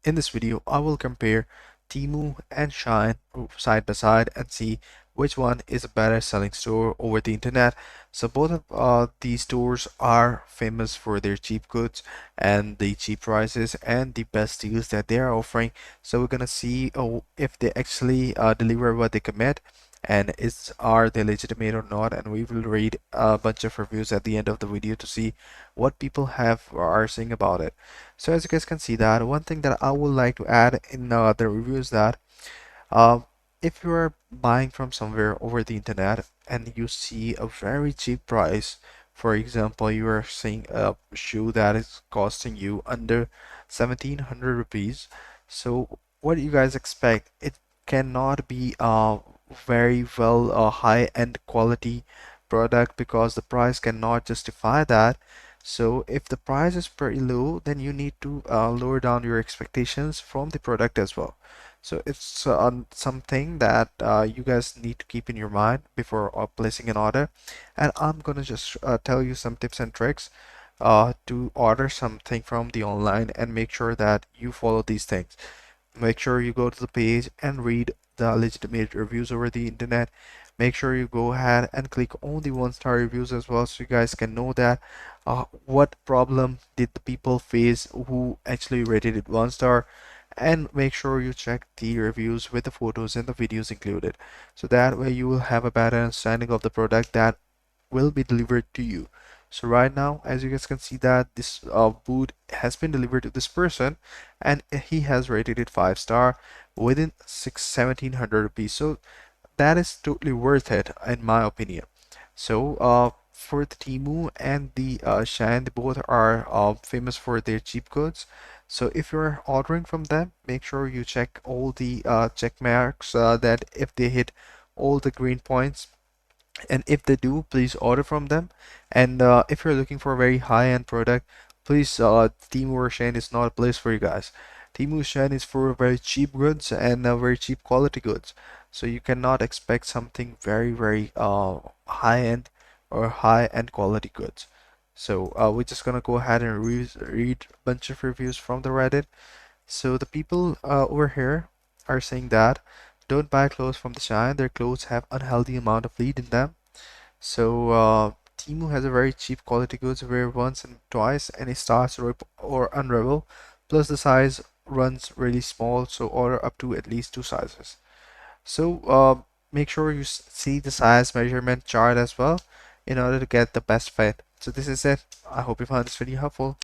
In this video, I will compare Temu and Shein side by side and see which one is a better selling store over the internet. So both of these stores are famous for their cheap goods and the cheap prices and the best deals that they are offering. So we're gonna see if they actually deliver what they commit and are they legitimate or not, and we will read a bunch of reviews at the end of the video to see what people have or are saying about it. So as you guys can see, that one thing that I would like to add in the review is that uh, if you are buying from somewhere over the internet and you see a very cheap price, for example, you are seeing a shoe that is costing you under 1700 rupees. So what do you guys expect? It cannot be a very well high-end quality product because the price cannot justify that. So if the price is pretty low, then you need to lower down your expectations from the product as well. So it's something that you guys need to keep in your mind before placing an order. And I'm gonna just tell you some tips and tricks to order something from the online and make sure that you follow these things. Make sure you go to the page and read the legitimate reviews over the internet. Make sure you go ahead and click on the one-star reviews as well so you guys can know that what problem did the people face who actually rated it 1 star, and make sure you check the reviews with the photos and the videos included, so that way you will have a better understanding of the product that will be delivered to you. So right now, as you guys can see, that this boot has been delivered to this person and he has rated it 5 star within 1700 rupees. So that is totally worth it in my opinion. So for the Temu and the Shein, they both are famous for their cheap goods. So if you're ordering from them, make sure you check all the check marks that if they hit all the green points, and if they do, please order from them. And if you're looking for a very high-end product, please Temu or Shein is not a place for you guys. Temu Shein is for very cheap goods and very cheap quality goods, so you cannot expect something very high-end or high-end quality goods. So we're just gonna go ahead and read a bunch of reviews from the Reddit. So the people over here are saying that don't buy clothes from the Shein. Their clothes have unhealthy amount of lead in them. So Temu has a very cheap quality goods, wear once and twice and it starts to rip or unravel. Plus the size runs really small, so order up to at least 2 sizes. So make sure you see the size measurement chart as well in order to get the best fit. So this is it. I hope you found this video helpful.